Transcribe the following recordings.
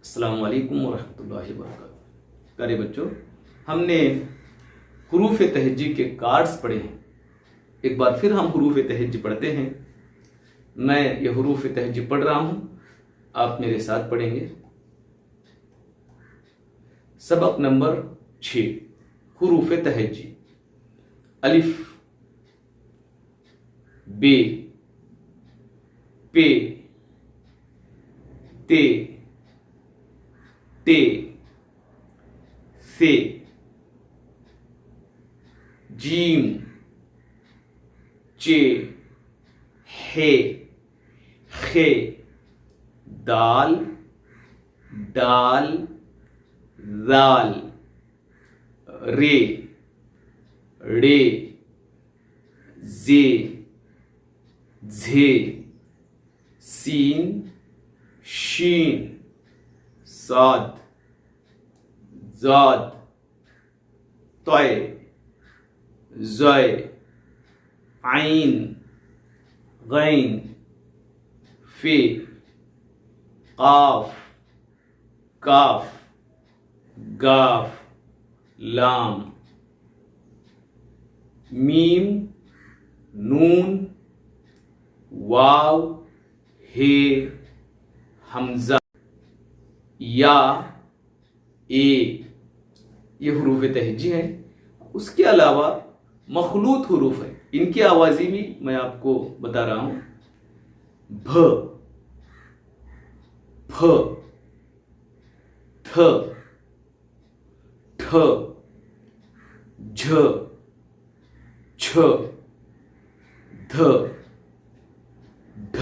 अस्सलाम वालेकुम वरहमतुल्लाहि वबरकातुहू। प्यारे बच्चों, हमने हुरूफ तहज्जी के कार्ड्स पढ़े हैं। एक बार फिर हम हुरूफ तहज्जी पढ़ते हैं। मैं ये हुरूफ तहज्जी पढ़ रहा हूं, आप मेरे साथ पढ़ेंगे। सबक नंबर 6, हुरूफ तहज्जी। अलिफ, बे, पे, ते, ते, से, जीम, चे, हे, खे, दाल, डाल, जाल, रे, रे, जे, झे, सीन, शीन, साद, जाद, तय, जय, आइन, गैन, फे, काफ, काफ, गाफ, लाम, मीम, नून, वाव, हे, हमजा, या, ए। ये हुरूफ तहज्जी हैं। उसके अलावा मखलूत हुरूफ है, इनकी आवाज़ी भी मैं आपको बता रहा हूं। भ, फ, थ, ठ, झ, छ, ध, ढ,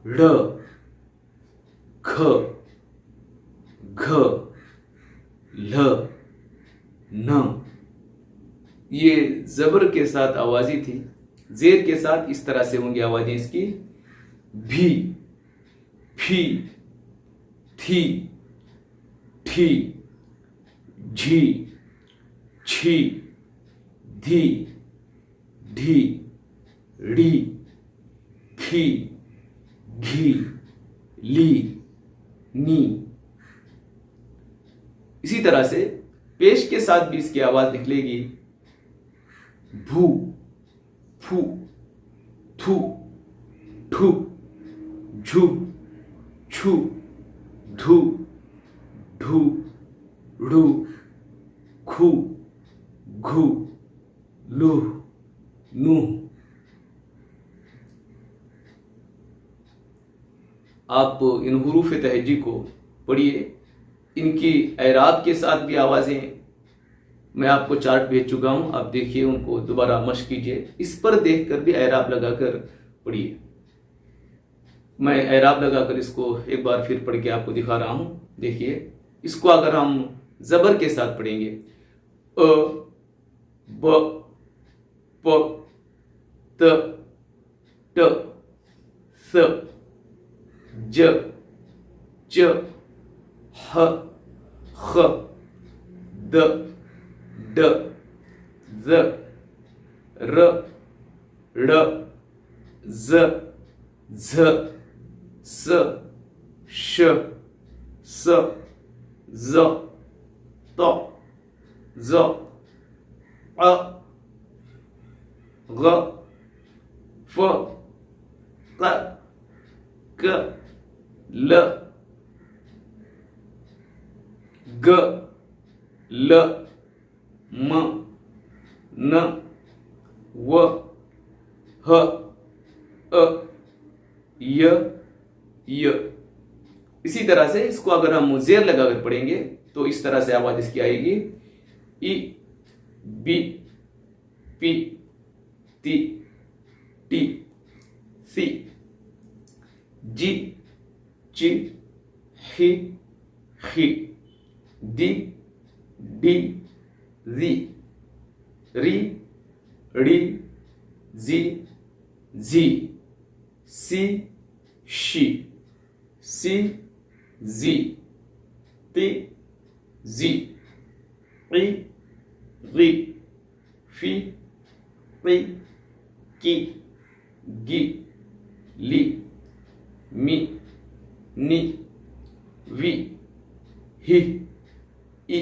ढ़, ख, घ, ल, न। ये जबर के साथ आवाज़ी थी। जेर के साथ इस तरह से होंगी आवाज़ें इसकी। भी, फी, थी, ठी, झी, छी, धी, ढी, ड़ी, खी, घी, ली, नी। इसी तरह से पेश के साथ भी इसकी आवाज निकलेगी। भू, फू, थू, ठू, झू, छू, धू, ढू, ढू, खू, घू, लूह, नूह। आप इन हुरूफ तहज्जी को पढ़िए। इनकी एराब के साथ भी आवाज़ें मैं आपको चार्ट भेज चुका हूं, आप देखिए, उनको दोबारा मश्क कीजिए। इस पर देखकर भी एराब लगाकर पढ़िए। मैं एराब लगाकर इसको एक बार फिर पढ़ के आपको दिखा रहा हूं। देखिए, इसको अगर हम जबर के साथ पढ़ेंगे, अ, ब, प, त, ट, स, ज, च, ह, ख, द, ड, ज, र, ड़, ज, झ, स, श, स, ज, त, ज, अ, ग, फ, क, क, ल, ग, ल, म, न, व, ह, अ, य, य। इसी तरह से इसको अगर हम जेर लगाकर पढ़ेंगे तो इस तरह से आवाज इसकी आएगी। ई, बी, पी, ती, टी, सी, जी, ची, ही, खी, दी, डी, जी, री, D, ji, ji, C, she, सी, जी, ती, जी, री, री, फी, री, की, गी, ली, मी, नी, वी, ही, ई,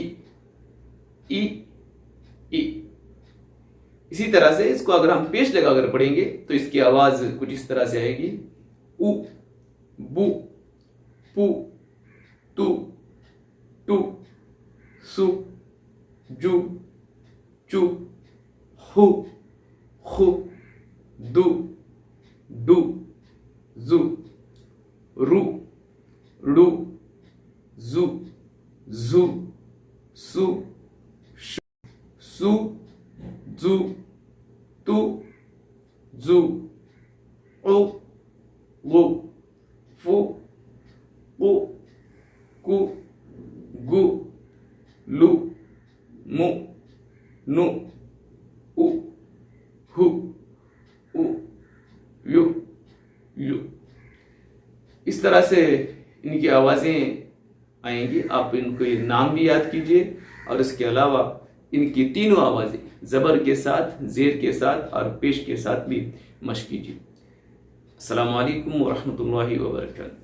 ई, ई। इसी तरह से इसको अगर हम पेश लगाकर पढ़ेंगे तो इसकी आवाज कुछ इस तरह से आएगी, उ, बु, पु, तु, टु, सु, जु, चु, हु, खु, दु, डु, जु, रु, रू, जु, जु, सु, शु, सु, जु, तु, जु, उ, गु, फु, उ, कु, गु, लु, मु, नु, उ, हु, उ, यु, यु। इस तरह से इनकी आवाजें आएंगी। आप इनके नाम भी याद कीजिए और इसके अलावा इनकी तीनों आवाजें जबर के साथ, जेर के साथ और पेश के साथ भी मश्क कीजिए। अस्सलामु अलैकुम व रहमतुल्लाहि व बरकातहू।